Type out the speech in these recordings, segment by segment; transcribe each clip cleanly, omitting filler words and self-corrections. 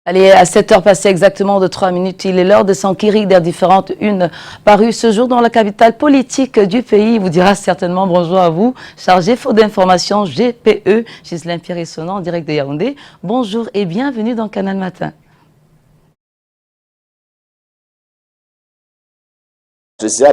Allez, à 7h passées exactement de 3 minutes, il est l'heure de s'enquérir des différentes unes parues ce jour dans la capitale politique du pays. Il vous dira certainement bonjour à vous, chargé faute d'information GPE, Ghislaine Pierre-Essonant, en direct de Yaoundé. Bonjour et bienvenue dans Canal Matin.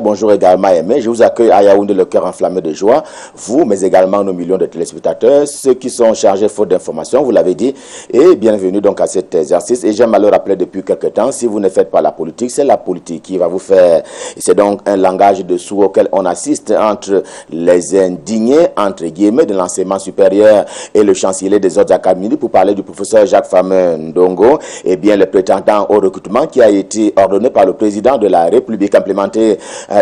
Bonjour également Aimé, je vous accueille à Yaoundé le cœur enflammé de joie, vous mais également nos millions de téléspectateurs, ceux qui sont chargés faute d'information, vous l'avez dit, et bienvenue donc à cet exercice. Et j'aime à le rappeler depuis quelques temps, si vous ne faites pas la politique, c'est la politique qui va vous faire. C'est donc un langage de sourds auquel on assiste entre les indignés, entre guillemets, de l'enseignement supérieur et le chancelier des autres académies pour parler du professeur Jacques Fameux Ndongo, et bien le prétendant au recrutement qui a été ordonné par le président de la République, implémenté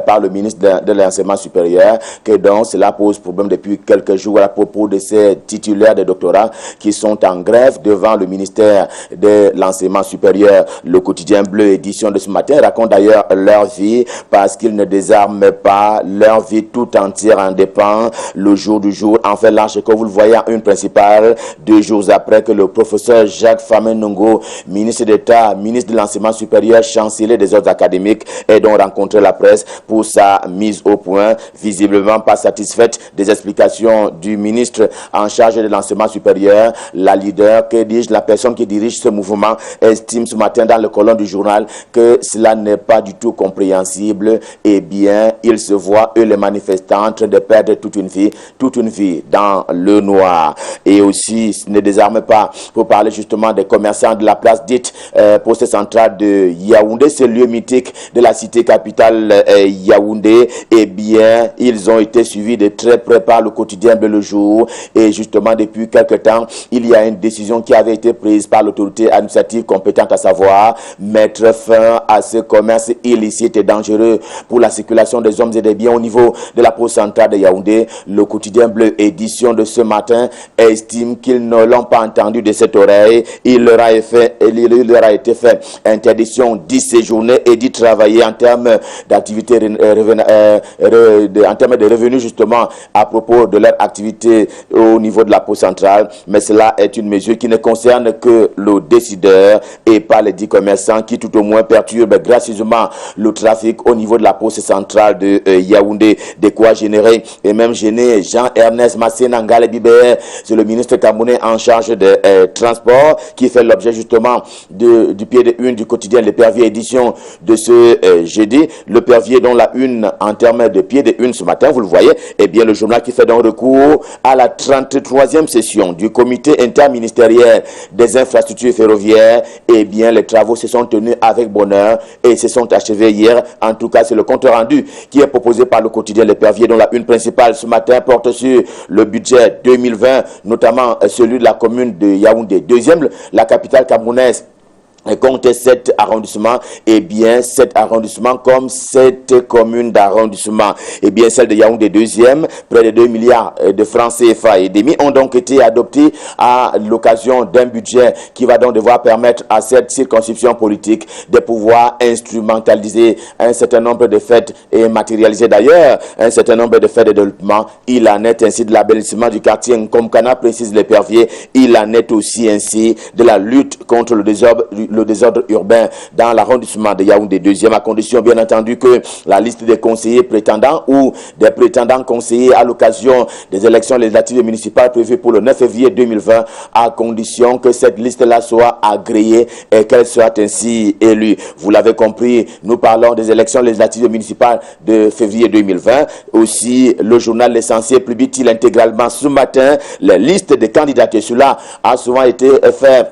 par le ministre de l'enseignement supérieur, que donc cela pose problème depuis quelques jours à propos de ces titulaires de doctorats qui sont en grève devant le ministère de l'enseignement supérieur. Le quotidien Bleu édition de ce matin raconte d'ailleurs leur vie parce qu'ils ne désarment pas, leur vie tout entière en dépend le jour du jour. En fait, là, que vous le voyez en une principale, 2 jours après que le professeur Jacques Fameux Ndongo, ministre d'État, ministre de l'enseignement supérieur, chancelier des ordres académiques, ait donc rencontré la presse pour sa mise au point, visiblement pas satisfaite des explications du ministre en charge de l'enseignement supérieur. La leader, que dis-je, la personne qui dirige ce mouvement, estime ce matin dans le colonne du journal que cela n'est pas du tout compréhensible. Eh bien, il se voit, eux les manifestants, en train de perdre toute une vie dans le noir. Et aussi, ce ne désarme pas pour parler justement des commerçants de la place dite poste centrale de Yaoundé, ce lieu mythique de la cité capitale Yaoundé. Eh bien, ils ont été suivis de très près par le quotidien de Le Jour. Et justement, depuis quelque temps, il y a une décision qui avait été prise par l'autorité administrative compétente, à savoir mettre fin à ce commerce illicite et dangereux pour la circulation des hommes et des biens au niveau de la poste centrale de Yaoundé. Le quotidien Bleu édition de ce matin estime qu'ils ne l'ont pas entendu de cette oreille. Il leur a été fait interdiction d'y séjourner et d'y travailler en termes d'activité, en termes de revenus justement à propos de leur activité au niveau de la poste centrale. Mais cela est une mesure qui ne concerne que le décideur et pas les 10 commerçants qui tout au moins perturbent gracieusement le trafic au niveau de la poste centrale de Yaoundé. De quoi générer et même gêner Jean-Ernest Massé-Nangale Bibert, c'est le ministre camerounais en charge de transport qui fait l'objet justement du pied de une du quotidien L'Épervier édition de ce jeudi. L'Épervier dont la une en termes de pied de une ce matin, vous le voyez, eh bien le journal qui fait donc recours à la 33e session du comité interministériel des infrastructures ferroviaires. Eh bien les travaux se sont tenus avec bonheur et se sont achevés hier. En tout cas, c'est le compte rendu qui est proposé par le quotidien L'Épervier dont la une principale ce matin porte sur le budget 2020, notamment celui de la commune de Yaoundé. Deuxième, la capitale camerounaise compte 7 arrondissements, et bien 7 arrondissements comme 7 communes d'arrondissement. Et bien celle de Yaoundé deuxième, près de 2 milliards de francs CFA et demi ont donc été adoptés à l'occasion d'un budget qui va donc devoir permettre à cette circonscription politique de pouvoir instrumentaliser un certain nombre de faits et matérialiser d'ailleurs un certain nombre de faits de développement. Il en est ainsi de l'abellissement du quartier Nkomkana, précise L'Épervier. Il en est aussi ainsi de la lutte contre le désordre urbain dans l'arrondissement de Yaoundé deuxième, à condition bien entendu que la liste des conseillers prétendants ou des prétendants conseillers à l'occasion des élections législatives et municipales prévues pour le 9 février 2020, à condition que cette liste-là soit agréée et qu'elle soit ainsi élue. Vous l'avez compris, nous parlons des élections législatives et municipales de février 2020. Aussi, le journal L'Essentiel publie-t-il intégralement ce matin les listes des candidatures. Cela a souvent été fait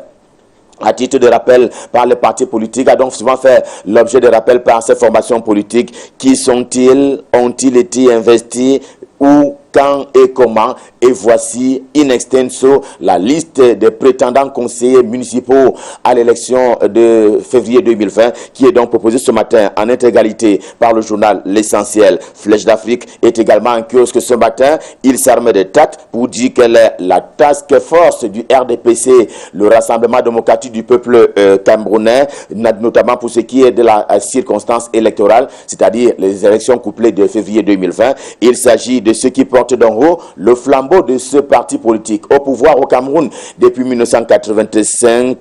à titre de rappel par les partis politiques, a donc souvent fait l'objet de rappels par ces formations politiques. Qui sont-ils? Ont-ils été investis? Où, quand et comment? Et voici in extenso la liste des prétendants conseillers municipaux à l'élection de février 2020 qui est donc proposée ce matin en intégralité par le journal L'Essentiel. Flèche d'Afrique est également en kiosque ce matin. Il s'arme de tact pour dire qu'elle est la task force du RDPC, le Rassemblement démocratique du peuple camerounais, notamment pour ce qui est de la circonstance électorale, c'est-à-dire les élections couplées de février 2020. Il s'agit de ceux qui portent d'en haut le flambeau flambeau de ce parti politique au pouvoir au Cameroun depuis 1985,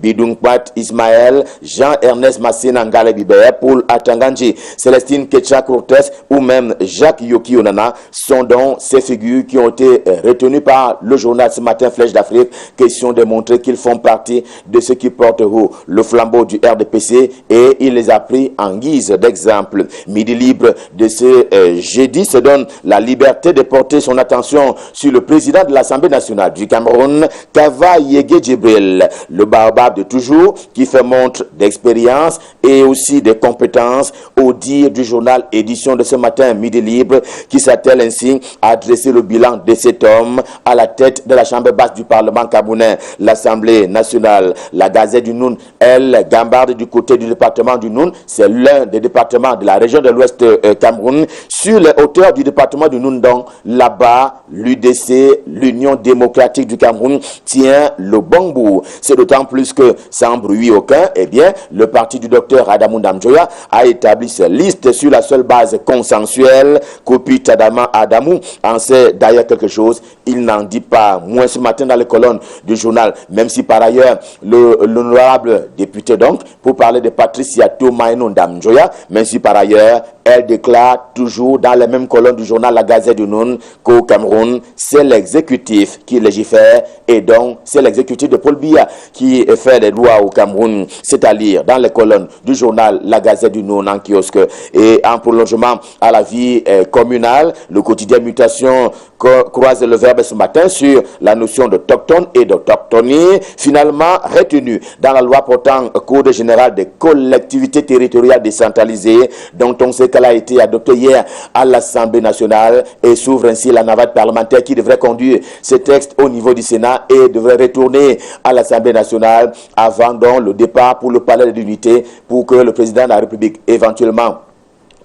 Bidung Pat Ismaël, Jean-Ernest Massena Ngale Bibert, Paul Atanganji, Célestine Ketcha Cortés ou même Jacques Yoki Onana sont donc ces figures qui ont été retenues par le journal ce matin Flèche d'Afrique, question de montrer qu'ils font partie de ceux qui portent haut le flambeau du RDPC et il les a pris en guise d'exemple. Midi libre de ce jeudi se donne la liberté de porter son attention sur le président de l'Assemblée nationale du Cameroun, Kava Yege Djibril, le baobab de toujours qui fait montre d'expérience et aussi de compétences au dire du journal édition de ce matin Midi libre qui s'attelle ainsi à dresser le bilan de cet homme à la tête de la chambre basse du Parlement camerounais, l'Assemblée nationale. La Gazette du Noun, elle gambarde du côté du département du Noun, c'est l'un des départements de la région de l'Ouest Cameroun, sur les hauteurs du département du Noun, donc là-bas, l'UDC, l'Union démocratique du Cameroun, tient le bon bout. C'est d'autant plus que, sans bruit aucun, eh bien, le parti du docteur Adamou Ndamjoya a établi sa liste sur la seule base consensuelle. Kopi Tadama Adamou en sait d'ailleurs quelque chose, il n'en dit pas moins ce matin dans les colonnes du journal, même si par ailleurs, l'honorable député donc, pour parler de Patricia Tomaino Ndamjoya, même si par ailleurs, elle déclare toujours dans les mêmes colonnes du journal La Gazette du Noun qu'au Cameroun, c'est l'exécutif qui légifère et donc c'est l'exécutif de Paul Biya qui fait les lois au Cameroun. C'est à lire dans les colonnes du journal La Gazette du Noun en kiosque. Et en prolongement à la vie communale, le quotidien Mutation croise le verbe ce matin sur la notion de doctone et d'autochtonie, finalement retenue dans la loi portant Code général des collectivités territoriales décentralisées, dont on sait qu'elle a été adoptée hier à l'Assemblée nationale et s'ouvre ainsi la navette parlementaire qui devrait conduire ce texte au niveau du Sénat et devrait retourner à l'Assemblée nationale avant donc le départ pour le palais de l'unité pour que le président de la République éventuellement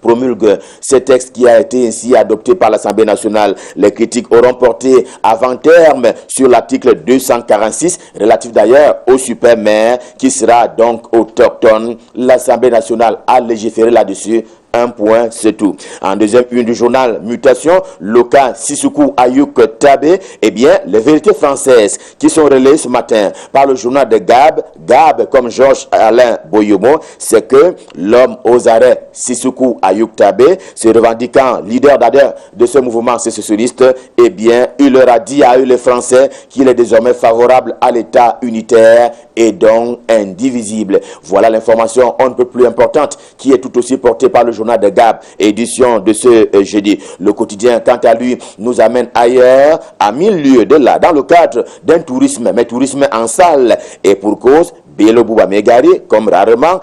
promulgue ce texte qui a été ainsi adopté par l'Assemblée nationale. Les critiques auront porté avant-terme sur l'article 246, relatif d'ailleurs au super maire qui sera donc autochtone. L'Assemblée nationale a légiféré là-dessus. Un point, c'est tout. En deuxième une du journal Mutation, le cas Sissoukou Ayouk Tabé, eh bien, les vérités françaises qui sont relayées ce matin par le journal de Gab, comme Georges Alain Boyomo, c'est que l'homme aux arrêts Sissoukou Ayouk Tabé, se revendiquant leader d'adhère de ce mouvement sécessionniste, eh bien, il leur a dit à eux les Français qu'il est désormais favorable à l'État unitaire et donc indivisible. Voilà l'information on ne peut plus importante qui est tout aussi portée par le journal de Gab, édition de ce jeudi. Le quotidien, quant à lui, nous amène ailleurs, à 1000 lieues de là, dans le cadre d'un tourisme, mais tourisme en salle, et pour cause, Bello Bouba Megari, comme rarement,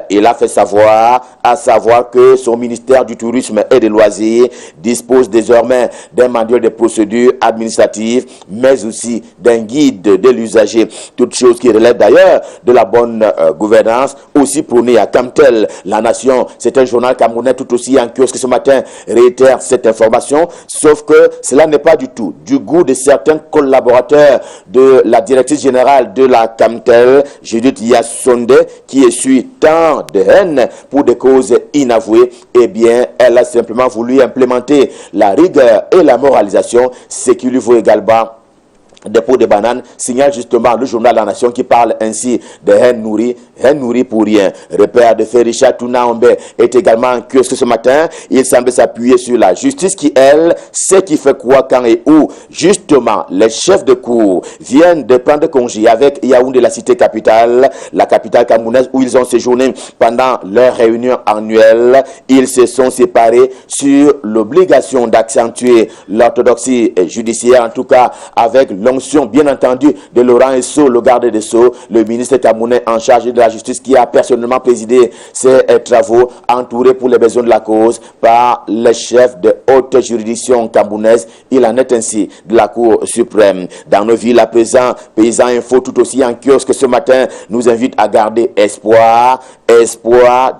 il a fait savoir, à savoir que son ministère du Tourisme et des Loisirs dispose désormais d'un manuel de procédures administratives, mais aussi d'un guide de l'usager. Toute chose qui relève d'ailleurs de la bonne gouvernance, aussi prônée à Camtel. La Nation, c'est un journal camerounais tout aussi en kiosque ce matin, réitère cette information, sauf que cela n'est pas du tout du goût de certains collaborateurs de la directrice générale de la Camtel, Judith Yassonde, qui essuie tant de haine pour des causes inavouées. Eh bien, elle a simplement voulu implémenter la rigueur et la moralisation, ce qui lui vaut également dépôt de bananes, signale justement le journal La Nation qui parle ainsi de haine nourrie pour rien. Repère de fait, Richard Tounaombe est également en kiosque ce matin. Il semble s'appuyer sur la justice qui, elle, sait qui fait quoi, quand et où. Justement, les chefs de cour viennent de prendre congé avec Yaoundé, la cité capitale, la capitale camerounaise où ils ont séjourné pendant leur réunion annuelle. Ils se sont séparés sur l'obligation d'accentuer l'orthodoxie judiciaire, en tout cas avec l'onction bien entendu de Laurent Esso, le garde des Sceaux, le ministre camerounais en charge de la justice qui a personnellement présidé ces travaux, entourés pour les besoins de la cause par les chefs de haute juridiction camerounaise. Il en est ainsi de la Cour suprême. Dans nos villes à présent, Paysans Info tout aussi en kiosque ce matin nous invite à garder espoir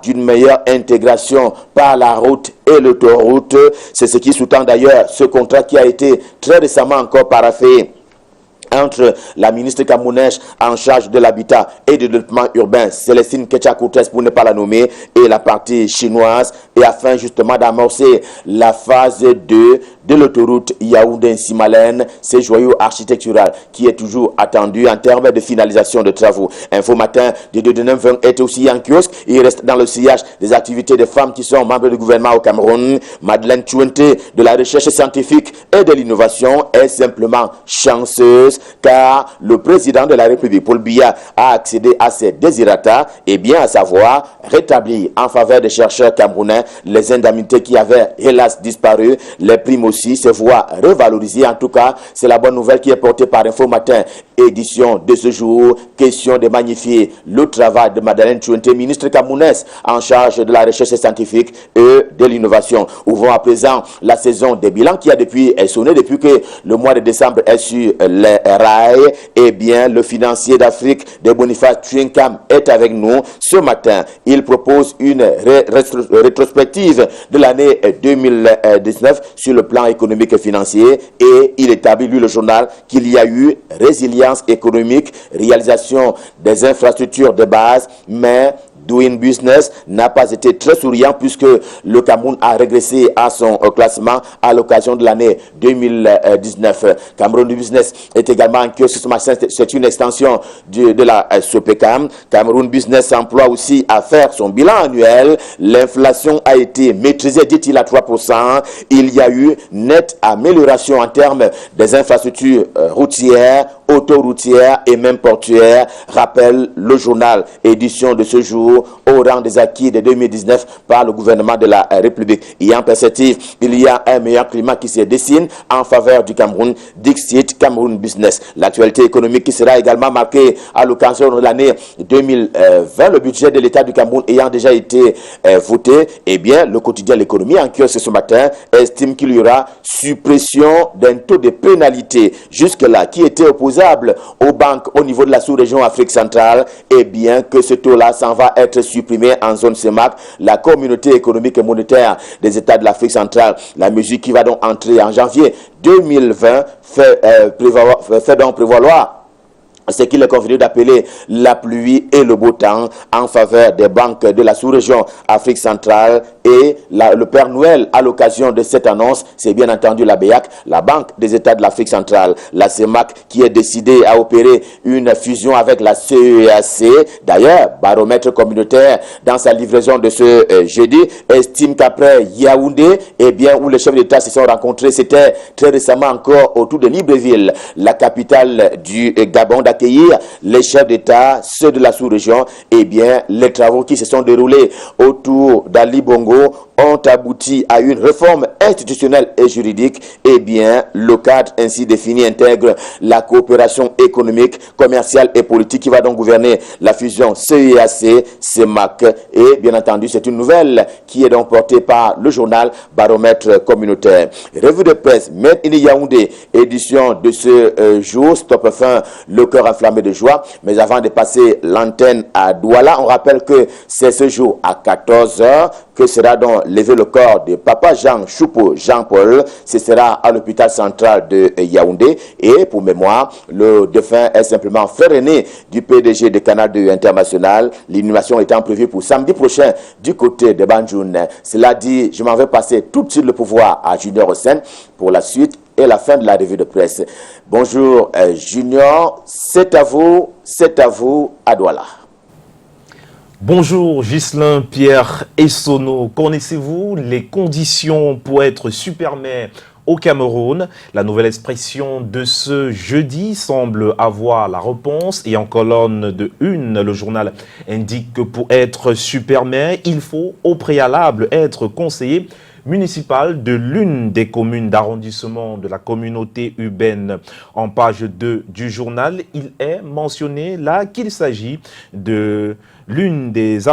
d'une meilleure intégration par la route et l'autoroute. C'est ce qui sous-tend d'ailleurs ce contrat qui a été très récemment encore paraphé entre la ministre camerounaise en charge de l'habitat et du développement urbain, Célestine Ketcha Cortés pour ne pas la nommer, et la partie chinoise, et afin justement d'amorcer la phase 2 de l'autoroute Yaoundé-Simalène, ce joyau architectural qui est toujours attendu en termes de finalisation de travaux. Info Matin de 19h est aussi en kiosque. Il reste dans le sillage des activités des femmes qui sont membres du gouvernement au Cameroun. Madeleine Tchouente de la recherche scientifique et de l'innovation est simplement chanceuse car le président de la République, Paul Biya, a accédé à ses désirata, et bien à savoir rétablir en faveur des chercheurs camerounais les indemnités qui avaient hélas disparu. Les primes aussi se voient revalorisées. En tout cas, c'est la bonne nouvelle qui est portée par Info Matin, édition de ce jour. Question de magnifier le travail de Madeleine Tchouente, ministre camerounaise en charge de la recherche scientifique et de l'innovation. Ouvrons à présent la saison des bilans qui a sonné depuis que le mois de décembre est sur les rails. Eh bien, le financier d'Afrique de Boniface Trinkam est avec nous ce matin. Il propose une rétrospective de l'année 2019 sur le plan économique et financier et il établit, lui, le journal, qu'il y a eu résilience économique, réalisation des infrastructures de base, mais Doing Business n'a pas été très souriant puisque le Cameroun a régressé à son classement à l'occasion de l'année 2019. Cameroun Business est également en kiosque ce matin. C'est une extension de la SOPECAM. Cameroun Business s'emploie aussi à faire son bilan annuel. L'inflation a été maîtrisée, dit-il, à 3%. Il y a eu nette amélioration en termes des infrastructures routières, autoroutières et même portuaires, rappelle le journal, édition de ce jour, au rang des acquis de 2019 par le gouvernement de la République. Et en perspective, il y a un meilleur climat qui se dessine en faveur du Cameroun, Dixit Cameroun Business. L'actualité économique qui sera également marquée à l'occasion de l'année 2020, le budget de l'État du Cameroun ayant déjà été voté, eh bien, le quotidien L'économie en kiosque ce matin estime qu'il y aura suppression d'un taux de pénalité jusque-là qui était opposable aux banques au niveau de la sous-région Afrique centrale, et bien que ce taux-là s'en va être supprimé en zone CEMAC, la communauté économique et monétaire des États de l'Afrique centrale. La mesure qui va donc entrer en janvier 2020 fait donc prévaloir ce qu'il est convenu d'appeler la pluie et le beau temps en faveur des banques de la sous-région Afrique centrale et le Père Noël à l'occasion de cette annonce, c'est bien entendu la BEAC, la Banque des États de l'Afrique centrale, la CEMAC qui est décidée à opérer une fusion avec la CEAC. D'ailleurs, baromètre communautaire dans sa livraison de ce jeudi estime qu'après Yaoundé, eh bien, où les chefs d'État se sont rencontrés, c'était très récemment encore autour de Libreville, la capitale du Gabon, d'accueillir les chefs d'État, ceux de la sous-région, eh bien, les travaux qui se sont déroulés autour d'Ali Bongo ont abouti à une réforme institutionnelle et juridique. Eh bien, le cadre ainsi défini intègre la coopération économique, commerciale et politique qui va donc gouverner la fusion CEAC, CEMAC. Et bien entendu, c'est une nouvelle qui est donc portée par le journal Baromètre communautaire. Revue de presse, Made in Yaoundé, édition de ce jour, stop fin, le cœur enflammé de joie. Mais avant de passer l'antenne à Douala, on rappelle que c'est ce jour à 14h que sera donc levé le corps de Papa Jean Choupo Jean-Paul. Ce sera à l'hôpital central de Yaoundé. Et pour mémoire, le défunt est simplement frère aîné du PDG de Canal 2 International. L'inhumation étant prévue pour samedi prochain du côté de Banjoun. Cela dit, je m'en vais passer tout de suite le pouvoir à Junior Hossein pour la suite et la fin de la revue de presse. Bonjour Junior, c'est à vous à Douala. Bonjour Ghislain, Pierre Essonneau. Connaissez-vous les conditions pour être super-maire au Cameroun? La nouvelle expression de ce jeudi semble avoir la réponse et en colonne de une, le journal indique que pour être super-maire, il faut au préalable être conseiller municipal de l'une des communes d'arrondissement de la communauté urbaine. En page 2 du journal, il est mentionné là qu'il s'agit de l'un des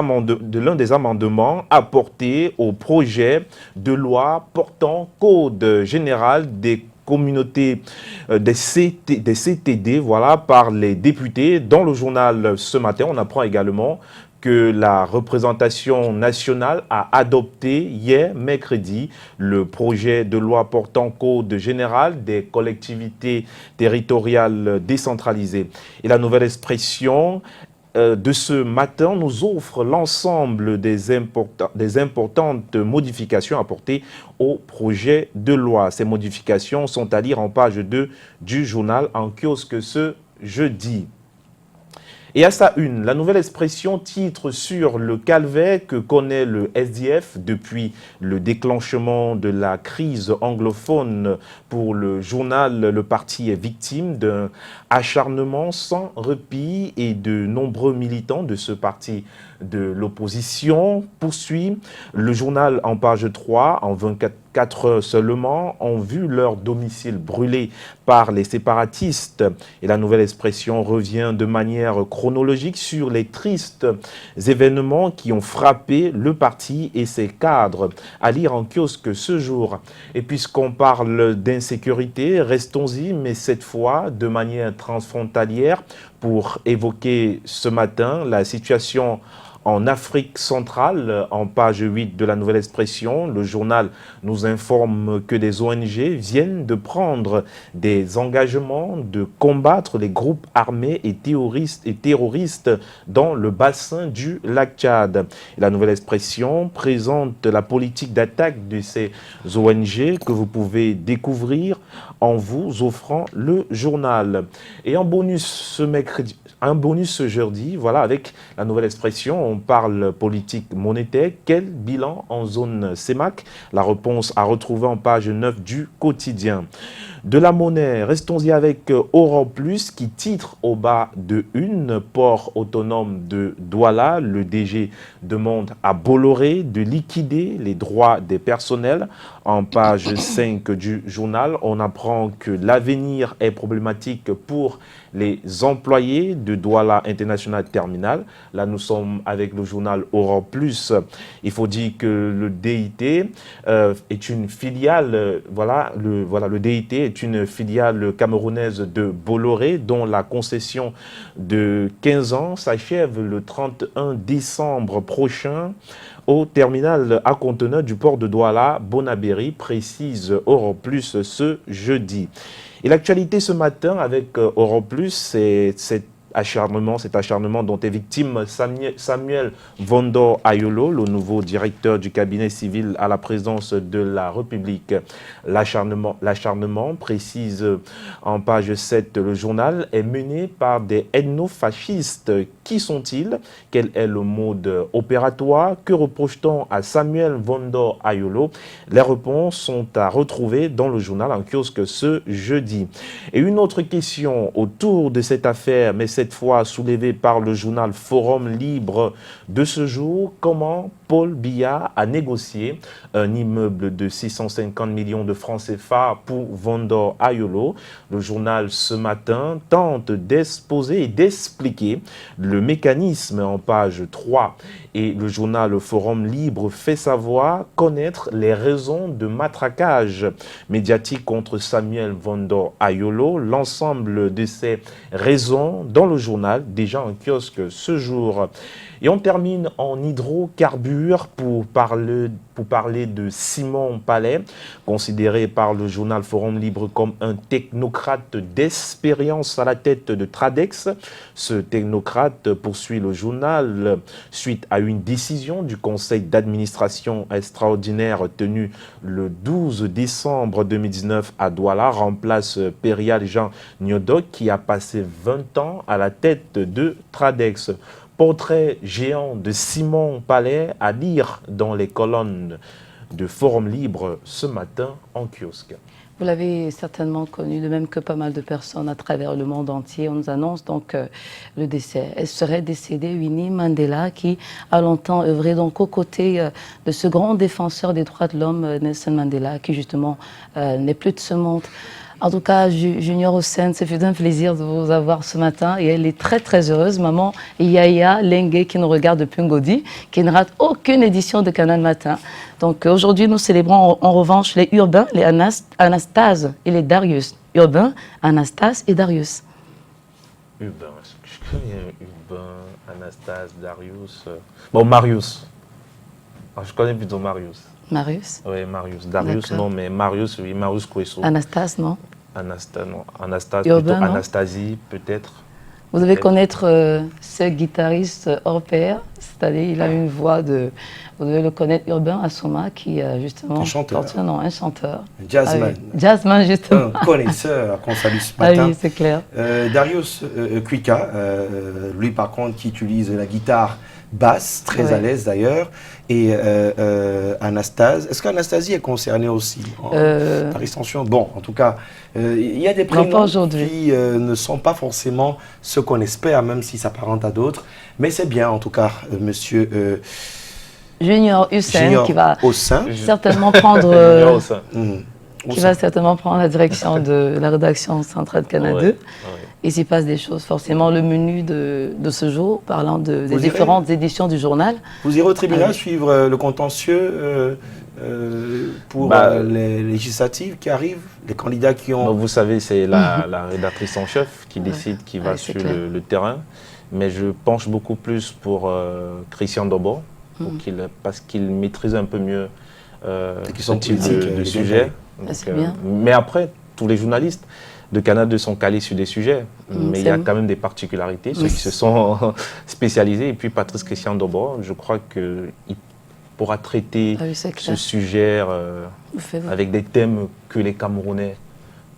amendements apportés au projet de loi portant Code général des communautés des CTD, voilà, par les députés. Dans le journal ce matin, on apprend également que la représentation nationale a adopté hier, mercredi, le projet de loi portant Code général des collectivités territoriales décentralisées. Et la nouvelle expression de ce matin nous offre l'ensemble des importantes modifications apportées au projet de loi. Ces modifications sont à lire en page 2 du journal en kiosque ce jeudi. Et à sa une, la nouvelle expression titre sur le calvaire que connaît le SDF depuis le déclenchement de la crise anglophone. Pour le journal, le parti est victime d'un acharnement sans répit et de nombreux militants de ce parti de l'opposition poursuit. Le journal en page 3, en 24 heures seulement, ont vu leur domicile brûlé par les séparatistes. Et la nouvelle expression revient de manière chronologique sur les tristes événements qui ont frappé le parti et ses cadres. À lire en kiosque ce jour. Et puisqu'on parle d'insécurité, restons-y, mais cette fois de manière transfrontalière, pour évoquer ce matin la situation en Afrique centrale. En page 8 de la nouvelle expression, le journal nous informe que des ONG viennent de prendre des engagements de combattre les groupes armés et terroristes dans le bassin du lac Tchad. Et la nouvelle expression présente la politique d'attaque de ces ONG que vous pouvez découvrir en vous offrant le journal. Et en bonus ce jeudi, voilà, avec la nouvelle expression, on parle politique monétaire. Quel bilan en zone CEMAC? La réponse à retrouver en page 9 du quotidien. De la monnaie, restons-y avec Europe Plus qui titre au bas de une, port autonome de Douala. Le DG demande à Bolloré de liquider les droits des personnels. En page 5 du journal, on apprend que l'avenir est problématique pour les employés de Douala International Terminal. Là, nous sommes avec le journal Europe Plus. Il faut dire que le DIT est une filiale, le DIT est une filiale camerounaise de Bolloré dont la concession de 15 ans s'achève le 31 décembre prochain au terminal à conteneurs du port de Douala, Bonabéry, précise Europe Plus ce jeudi. Et l'actualité ce matin avec Europe Plus, c'est cet acharnement dont est victime Samuel Vondor Ayolo, le nouveau directeur du cabinet civil à la présidence de la République. L'acharnement, précise en page 7 le journal, est mené par des ethnofascistes. Qui sont-ils? Quel est le mode opératoire? Que reproche-t-on à Samuel Vondor Ayolo? Les réponses sont à retrouver dans le journal en kiosque ce jeudi. Et une autre question autour de cette affaire, mais cette fois soulevée par le journal Forum Libre de ce jour. Comment Paul Biya a négocié un immeuble de 650 millions de francs CFA pour Vondor Ayolo. Le journal ce matin tente d'exposer et d'expliquer le mécanisme en page 3. Et le journal Forum Libre fait savoir connaître les raisons de matraquage médiatique contre Samuel Vondor Ayolo. L'ensemble de ces raisons dans le journal, déjà en kiosque ce jour. Et on termine en hydrocarbures pour parler de Simon Palais, considéré par le journal Forum Libre comme un technocrate d'expérience à la tête de Tradex. Ce technocrate, poursuit le journal, suite à une décision du conseil d'administration extraordinaire tenu le 12 décembre 2019 à Douala, remplace Perial Jean Nyodok qui a passé 20 ans à la tête de Tradex. Portrait géant de Simon Palais à lire dans les colonnes de Forum Libre ce matin en kiosque. Vous l'avez certainement connu, de même que pas mal de personnes à travers le monde entier. On nous annonce donc le décès. Elle serait décédée, Winnie Mandela, qui a longtemps œuvré donc aux côtés de ce grand défenseur des droits de l'homme, Nelson Mandela, qui justement n'est plus de ce monde. En tout cas, Junior Hossein, ça fait un plaisir de vous avoir ce matin et elle est très très heureuse. Maman Yaya Lengue qui nous regarde depuis Ngodi, qui ne rate aucune édition de Canal Matin. Donc aujourd'hui, nous célébrons en revanche les urbains, les Anastase et les Darius. Urbain, Anastase et Darius. Urbain, je connais Urbain, Anastase, Darius. Bon, Marius. Je connais plutôt Marius. Marius? Oui, Marius. Darius, non, mais Marius, oui, Marius Kouesso. Anastase, non? Anastasie, Urbain, plutôt non? Anastasie, peut-être. Vous devez connaître ce guitariste hors pair, c'est-à-dire il a une voix de, vous devez le connaître, Urbain Assoma, qui a justement Un chanteur. porté un nom, un chanteur. Jazzman. Ah oui. Jazzman, justement. Un connaisseur qu'on salue ce Ah matin. oui, c'est clair. Darius Kwika, lui par contre qui utilise la guitare basse, très à l'aise d'ailleurs, et Anastase. Est-ce qu'Anastasie est concernée aussi par extension? Bon, en tout cas, il y a des prénoms qui ne sont pas forcément ceux qu'on espère, même si ça s'apparente à d'autres, mais c'est bien en tout cas, monsieur... Junior Hussein qui va certainement prendre... qui va certainement prendre la direction de la rédaction centrale Canal 2. Il s'y passe des choses, forcément le menu de ce jour, parlant des différentes éditions du journal. Vous irez au tribunal suivre le contentieux pour les législatives qui arrivent, les candidats qui ont... Vous savez, c'est la rédactrice en chef qui décide qui va sur le terrain, mais je penche beaucoup plus pour Christian Dobo, parce qu'il maîtrise un peu mieux ce type de sujet. Mais après, tous les journalistes de Canal 2 sont calés sur des sujets, mais il y a quand même des particularités, ceux qui se sont spécialisés. Et puis Patrice Christian Dobo, je crois qu'il pourra traiter ce sujet avec des thèmes que les Camerounais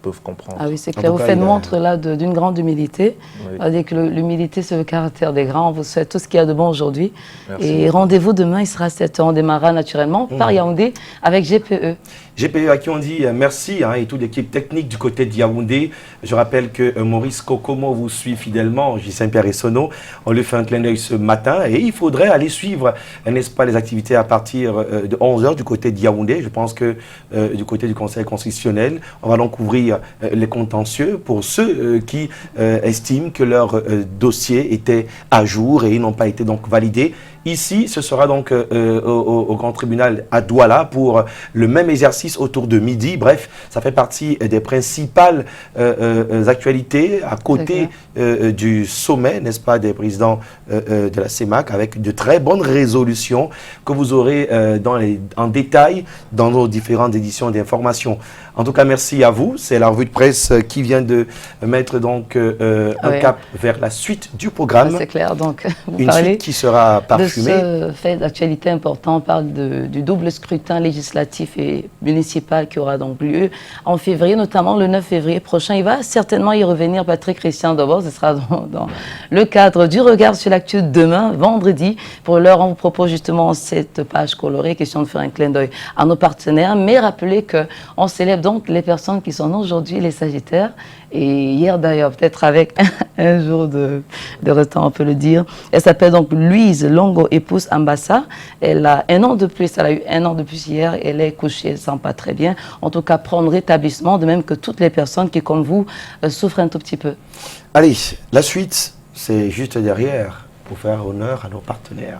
peuvent comprendre. Ah oui, c'est clair. Vous faites montre là d'une grande humilité. On va dire que l'humilité, c'est le caractère des grands. On vous souhaite tout ce qu'il y a de bon aujourd'hui. Et rendez-vous demain, il sera 7h. On démarrera naturellement par Yaoundé avec GPE. GPE à qui on dit merci et toute l'équipe technique du côté de Yaoundé. Je rappelle que Maurice Kokomo vous suit fidèlement, J. Saint-Pierre et Sono. On lui fait un clin d'œil ce matin et il faudrait aller suivre, n'est-ce pas, les activités à partir de 11h du côté de Yaoundé. Je pense que du côté du Conseil constitutionnel, on va donc ouvrir les contentieux pour ceux qui estiment que leur dossier était à jour et ils n'ont pas été donc validés. Ici, ce sera donc au grand tribunal à Douala pour le même exercice autour de midi. Bref, ça fait partie des principales actualités à côté du sommet, n'est-ce pas, des présidents de la CEMAC, avec de très bonnes résolutions que vous aurez en détail dans nos différentes éditions d'information. En tout cas, merci à vous. C'est la revue de presse qui vient de mettre donc un cap vers la suite du programme. C'est clair, donc vous une suite qui sera parfumée. Ce fait d'actualité important, on parle du double scrutin législatif et municipal qui aura donc lieu en février, notamment le 9 février prochain. Il va certainement y revenir, Patrick Christian d'abord. Ce sera dans le cadre du regard sur l'actu demain, vendredi. Pour l'heure, on vous propose justement cette page colorée, question de faire un clin d'œil à nos partenaires. Mais rappelez qu'on célèbre donc les personnes qui sont aujourd'hui les Sagittaires. Et hier d'ailleurs, peut-être avec un jour de retard, on peut le dire. Elle s'appelle donc Louise Longo, épouse Ambassa. Elle a un an de plus, elle a eu un an de plus hier. Elle est couchée, elle ne se sent pas très bien. En tout cas, prendre rétablissement, de même que toutes les personnes qui, comme vous, souffrent un tout petit peu. Allez, la suite, c'est juste derrière pour faire honneur à nos partenaires.